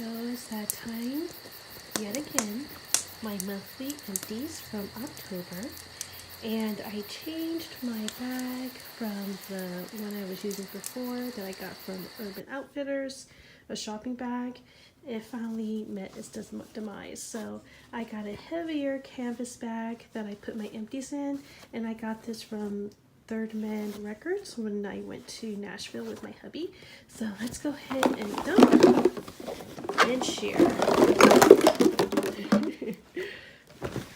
So it's that time yet again, my monthly empties from October, and I changed my bag from the one I was using before that I got from Urban Outfitters, a shopping bag. It finally met its demise. So I got a heavier canvas bag that I put my empties in, and I got this from Third Man Records when I went to Nashville with my hubby. So let's go ahead and dump and share.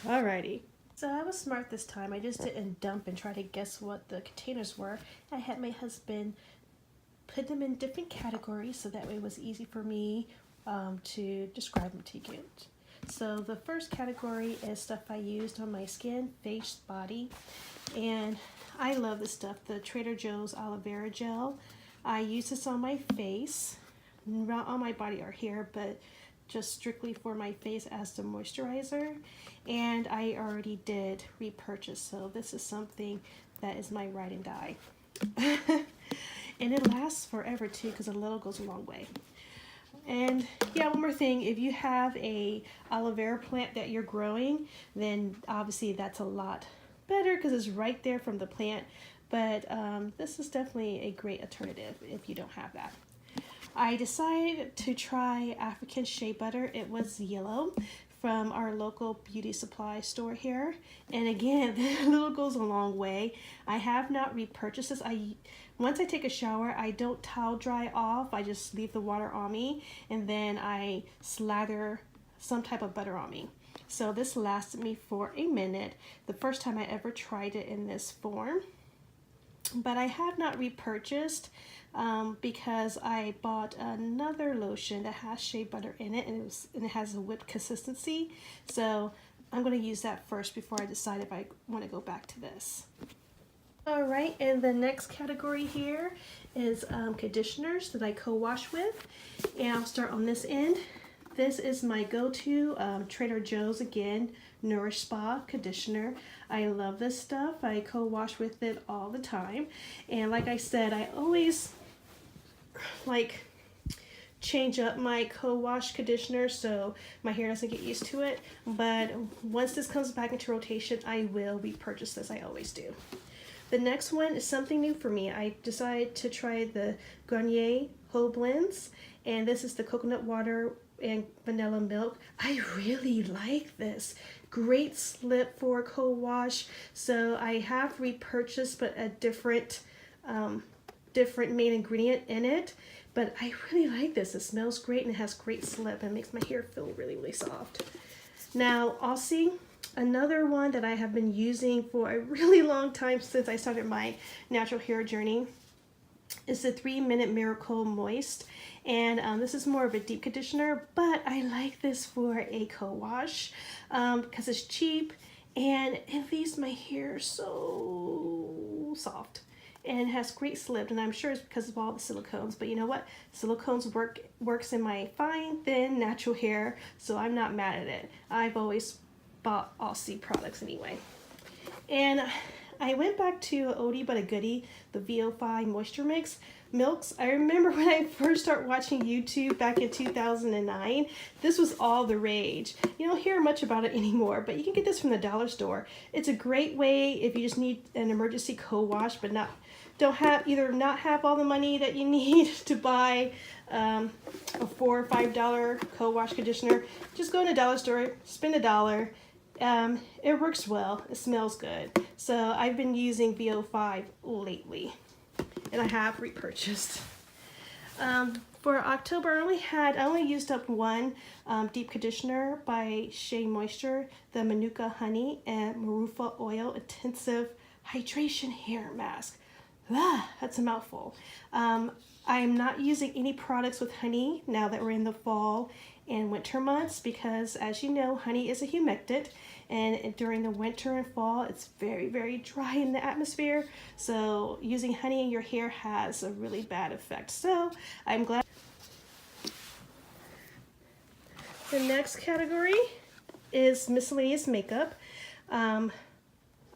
Alrighty. So I was smart this time. I just didn't dump and try to guess what the containers were. I had my husband put them in different categories so that way it was easy for me to describe them to you. So the first category is stuff I used on my skin, face, body, and I love this stuff, the Trader Joe's aloe vera gel. I use this on my face, not on my body or hair, but just strictly for my face as the moisturizer. And I already did repurchase, so this is something that is my ride and die. And it lasts forever too, because a little goes a long way. And yeah, one more thing, if you have a aloe vera plant that you're growing, then obviously that's a lot better because it's right there from the plant. But this is definitely a great alternative if you don't have that. I decided to try African shea butter. It was yellow from our local beauty supply store here. And again, the little goes a long way. I have not repurchased this. Once I take a shower, I don't towel dry off. I just leave the water on me, and then I slather some type of butter on me. So this lasted me for a minute. The first time I ever tried it in this form. But I have not repurchased because I bought another lotion that has shea butter in it, and it has a whipped consistency. So I'm going to use that first before I decide if I want to go back to this. Alright, and the next category here is conditioners that I co-wash with. And I'll start on this end. This is my go-to Trader Joe's, again, Nourish Spa conditioner. I love this stuff. I co-wash with it all the time. And like I said, I always change up my co-wash conditioner so my hair doesn't get used to it. But once this comes back into rotation, I will repurchase this. I always do. The next one is something new for me. I decided to try the Garnier Whole Blends, and this is the coconut water and vanilla milk. I really like this. Great slip for co-wash. So I have repurchased, but a different main ingredient in it. But I really like this. It smells great and it has great slip and makes my hair feel really, really soft. Now, Aussie. Another one that I have been using for a really long time since I started my natural hair journey is the 3-Minute Miracle Moist. And this is more of a deep conditioner, but I like this for a co-wash because it's cheap and it leaves my hair so soft. And it has great slip, and I'm sure it's because of all the silicones. But you know what? Silicones works in my fine, thin, natural hair, so I'm not mad at it. I've always bought Aussie products anyway. And I went back to an oldie but a goodie, the VO5 Moisture Milks. I remember when I first started watching YouTube back in 2009, this was all the rage. You don't hear much about it anymore, but you can get this from the dollar store. It's a great way if you just need an emergency co-wash but not have all the money that you need to buy a $4 or $5 co-wash conditioner. Just go in a dollar store, spend $1. It works well. It smells good. So I've been using VO5 lately, and I have repurchased. For October, I only used up one deep conditioner by Shea Moisture, the Manuka Honey and Marufa Oil Intensive Hydration Hair Mask. That's a mouthful. I'm not using any products with honey now that we're in the fall and winter months because, as you know, honey is a humectant, and during the winter and fall it's very, very dry in the atmosphere, so using honey in your hair has a really bad effect. So I'm glad. The next category is miscellaneous makeup.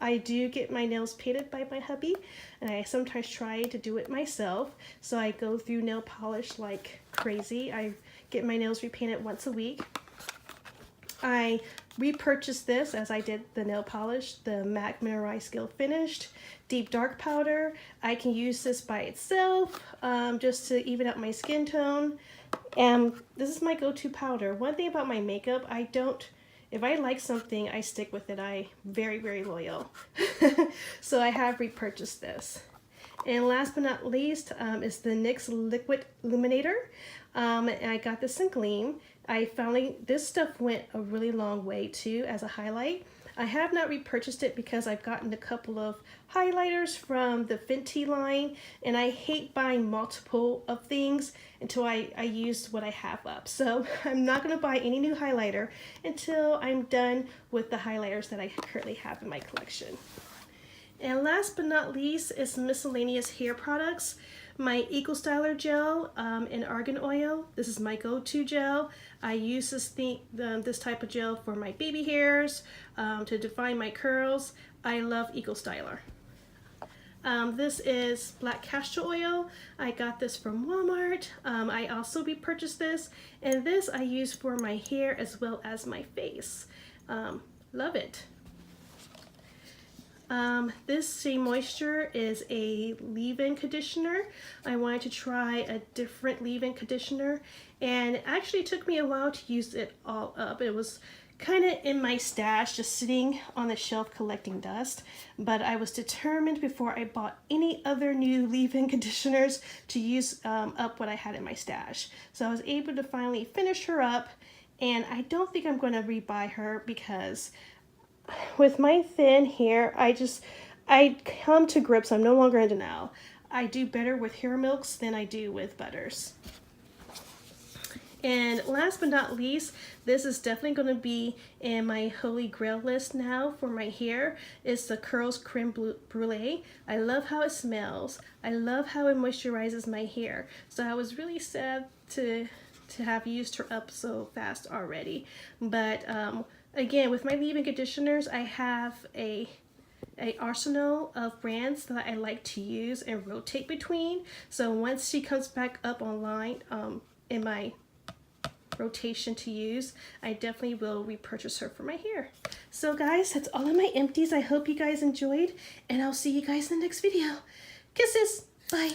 I do get my nails painted by my hubby, and I sometimes try to do it myself. So I go through nail polish like crazy. I get my nails repainted once a week. I repurchased this as I did the nail polish, the MAC Mineralized Skill Finished Deep Dark Powder. I can use this by itself just to even out my skin tone. And this is my go-to powder. One thing about my makeup, if I like something, I stick with it. I'm very, very loyal. So I have repurchased this. And last but not least is the NYX Liquid Illuminator. And I got this in Gleam. This stuff went a really long way too as a highlight. I have not repurchased it because I've gotten a couple of highlighters from the Fenty line, and I hate buying multiple of things until I use what I have up. So I'm not going to buy any new highlighter until I'm done with the highlighters that I currently have in my collection. And last but not least is miscellaneous hair products. My Eco Styler gel and argan oil. This is my go-to gel. I use this type of gel for my baby hairs, to define my curls. I love Eco Styler. This is black castor oil. I got this from Walmart. I also repurchased this, and this I use for my hair as well as my face. Love it. This Shea Moisture is a leave-in conditioner. I wanted to try a different leave-in conditioner, and it actually took me a while to use it all up. It was kind of in my stash, just sitting on the shelf collecting dust, but I was determined before I bought any other new leave-in conditioners to use up what I had in my stash. So I was able to finally finish her up, and I don't think I'm going to rebuy her because with my thin hair, I come to grips. I'm no longer in denial. I do better with hair milks than I do with butters. And last but not least, this is definitely going to be in my holy grail list now for my hair. It's the Curls Creme Brulee. I love how it smells. I love how it moisturizes my hair. So I was really sad to have used her up so fast already. But again, with my leave-in conditioners, I have a arsenal of brands that I like to use and rotate between. So once she comes back up online in my rotation to use, I definitely will repurchase her for my hair. So guys, that's all of my empties. I hope you guys enjoyed, and I'll see you guys in the next video. Kisses. Bye.